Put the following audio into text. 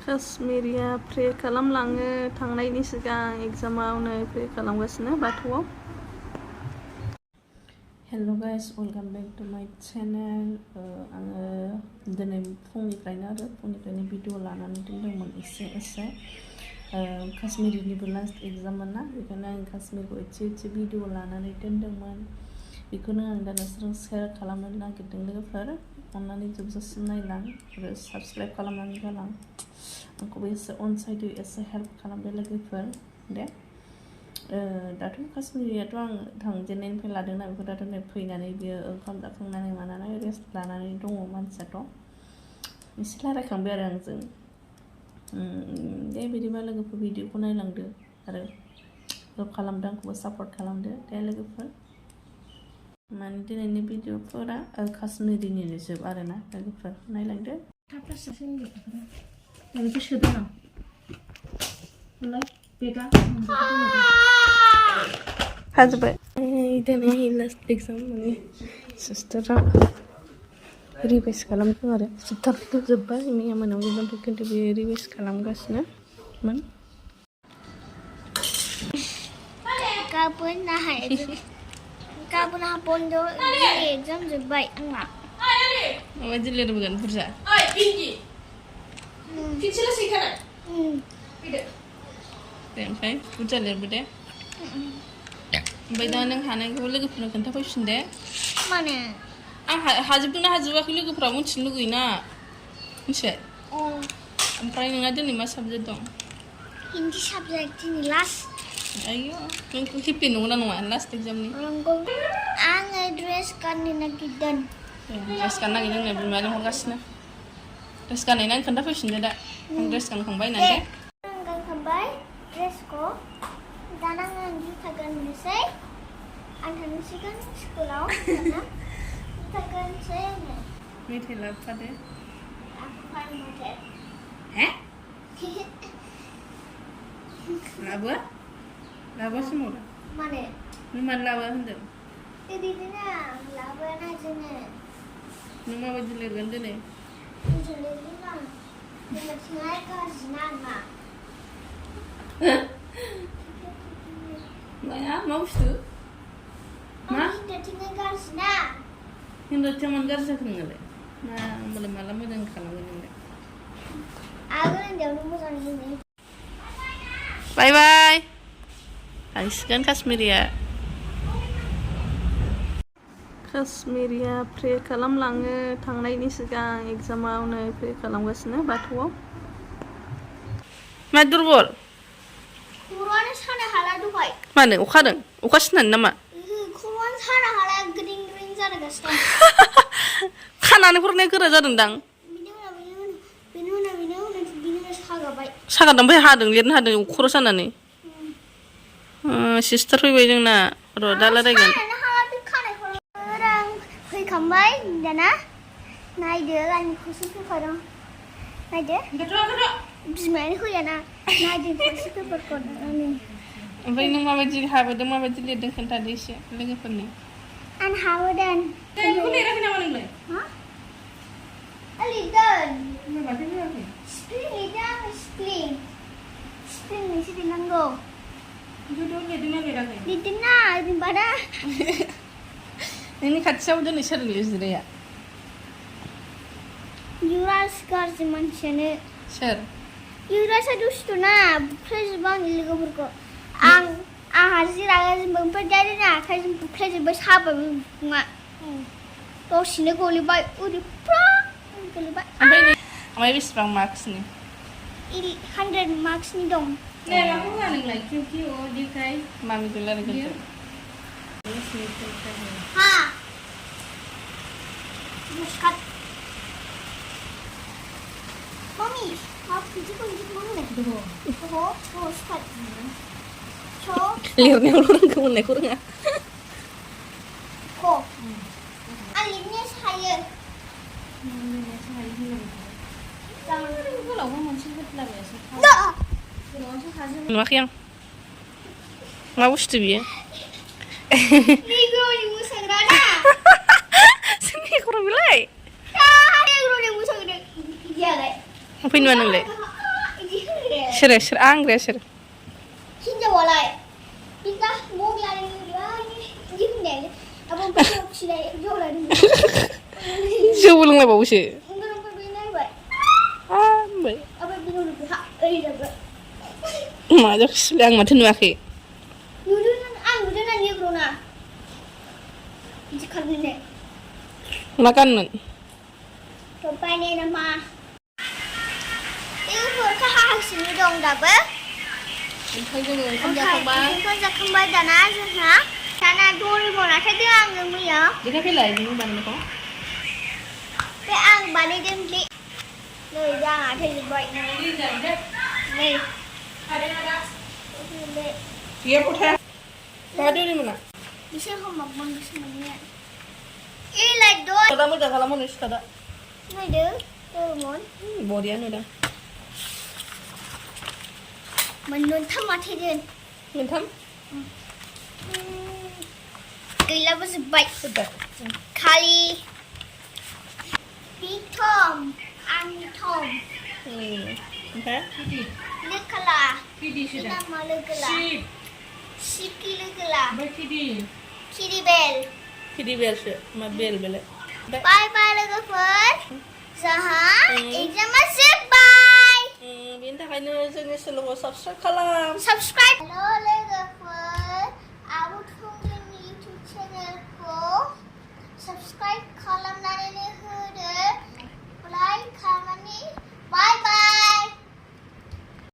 काश्मीरिया pray खालामलाङो थांनायनि सिगां एग्जामावनो प्रे खालामगासिनो बाथौआव। हेल' गाइस, वेलकाम बेक टु माय चेनेल। आङो दिनै फुंनिफ्रायनो भिडिअ लानानै दोनदोंमोन एसे काश्मीरिनिबो लास्ट एग्जाममोन ना, बेखायनो आं काश्मीरखौ एसे भिडिअ लानानै दोनदोंमोन। बेखौनो आं दा नोंसोरजों शेयार खालामनो नागिरदों। लोगोफोर अननानै जोबजासिम नायलां आरो साबस्क्राइब खालामनानै गालां। आंखौबो एसे अनसायदो, एसे हेल्प खालामदो लोगोफोर दे। दाथ' काश्मीरियाथ' आं थांजेननायनिफ्राय लादोंना, बेखौ दाथ' नै फैनानै बियो ओंखाम जाखांनानै मानानै रेस्ट लानानै दङ मानसियाथ'। एसे रायलायखांबाय आरो आंजों। दे बिदिबा लोगोफोर भिडिअखौ नायलांदो आरो हेल्प खालामदो, आंखौबो सापर्ट खालामदो दे लोगोफोर। माने दिनैनि भिडिअफोरा काश्मीरिनिनो जोब आरोना लोगोफोर, नायलांदो। हाजोब्बाय दिनै लास्ट एग्जाम, माने सिस्टारा रिभाइस खालामदों आरो सिस्टारथ' जोब्बाय, मैया मोनायाव जोबबाय, खिन्थु बेयो रिभाइस खालामगासिनोमोन। गाबोन बन्द' एग्जाम जोब्बाय आंना। माबायदि लिरबोगोन बुरजा? दे ओमफ्राय बुरजा लिरबो दे। ओमफ्राय दा नों हानायखौ लोगोफोरनो खोन्थाफैफिन दे। माने आं हाजोबदोंना हाजोबाखै लोगोफोरा मिथिनो लुगैयोना, मिथिबाय? ओमफ्राय नोंना दिनै मा साबजेक्ट दं? हिन्दी साबजेक्ट दिनै लास्ट। आयौ, नोंखौ हेपि नंगौना नङा लास्ट एग्जामनि? नंगौ। आङो ड्रेस गाननो नागिरदों। ड्रेस गाननो नागिरदों होनना बिमाया लिंहरगासिनो। ड्रेस गाननायना खोन्थाफैफिनदो दा। आं ड्रेस गानखांबाय होननानै दे। आं गानखांबाय ड्रेसखौ, दाना आं जुथा गाननोसै। आं थांसिगोन स्कुलाव, दाना जुथा गाननोसै आङो। मेथाइ लाबोफादो। हे? लाबोआसै मावदों? माने? नों मानो लाबोआ होनदों? बिदिनो लाबोना जोङो। नों माबायदि लिरगोन दिनै? लिरनाया गाज्रि ना आंना। मा बुस्थु? मा? हिन्जावथिङा गाज्रि ना। हिन्जावथिङा मानो गाज्रि जाखो नोंनालाय? होमबालाय माला मोजां खालामगोन नोंलाय? आगोल उन्दैयावनो मोजां मोनो। बाय बाय। थांसिगोन काश्मीरिया। काश्मीरिया प्रे खालामलाङो थांनायनि सिगां एग्जामावनो प्रे खालामगासिनो बाथौआव। मा दुरबल? खर'आनो सानो हाला दहाय। मानो अखा हादों? अखा सिनानै नामा? खर'आनो सानो हाला ग्रिं ग्रिं जागासिनो। खानानै हरनाया गोरा जादोंदां। बेनि उनाव सागाबाय। सागादों, ओमफ्राय हादों, लिरनो हादों खर' सानानै। सिस्टार फैबाय जोंना, र' दा रायलायगोन। आं फैखांबाय दाना। नायदो आंनि कुइसन पेपार दं। नायदो। बिमायानो होयाना। नायदो कुइसन पेपारखौ। ओमफ्राय नों माबायदि हाबोदों, माबायदि लिरदों खोन्थादो एसे लोगोफोरनि। आं हाबोदों। बेखौ लिराखै नामा नोंलाय? मा? लिरदों। माथो लिराखै? स्प्लिं लिरदों आङो, स्प्लिं मोनसे लिरनांगौ। बेखौथ' लिरदोंना लिराखै? लिरदोंना रोंबादा। नोंनि खाथियाव दिनै सोर जिराया? युवराज गाज्रि मानसियानो। सोर? युवराजआ दुस्थ'ना, बुख्लायजोबो आंनि लोगोफोरखौ। आंहा जि रागा जोंबाय, ओमफ्राय डाइरेक्ट आखाइजों बुख्लायजोब्बाय, साबायबो बिखुङा। दसेनो गलिबाय, ओरै फ्रा गोलैबाय। ओमफ्राय बेसेबां मार्क्सनि? 100 मार्क्सनि दं। माखौ होआ नोंलाय? क्योंकि ओदिखाय मामिजों रायलायगोन। हा मुस्काट मम्मी आप किसी को मांगने हो मुस्काट लिरनायाव रोंगौ होननायखौ रोङा। आं लिरनो हायो। नुवाखै आं। मा बुस्थु बियो? नेग्र'नि मोसाग्रा ना। सोर नेग्र' बेलाय? नेग्र'नि मोसाग्रा बिदियालाय। फैनो मा नोंलाय? Soरो आंग्राया सोरो हिनजावालाय बिगा मबियानो बिदि होननायानो अब बेयाव खिनाय जौलाय जौ लोंलायबावोसो ओमफ्राय बे नायबाय ओमफ्राय बिनाव लोगोहा ओरै जाबाय मा जाखोसैलाय आं माथो नुवाखै आं नुदों ना नेग्र'ना बिदि खालामनाय मा गानमोन बायनाय नामा बेफोरखौ हाहांसिनो दं दाबो ओमफ्राय जोङो ओंखाम जाखांबाय दाना जोंहा दरिमन आथायदों आङो मैया देखायफैलाय नों बानायनायखौ बे आं बानायदों बे नै दा आं आथायजोब्बाय नै गैया फथा बहा दरिमना बिसोर होमबाग मोनगोसो मोननाया एलाय दर दा मोजां खालामहरनो सिखादा नायदो दरिमन बरिया नुदों मोनथाम आथायदों मोनथाम गैलाबो जोब्बाय खालि बि थम आंनि थम ओमफ्राय लोगोला नामा लोगोला सिपि लोगोला किरि बेलसो मा बेल बेलाय बाय बाय लोगोफोर जोंहा एग्जामा जोब्बाय बेनि थाखायनो जोंनि चेनेलखौ साबस्क्राइब खालाम हेल'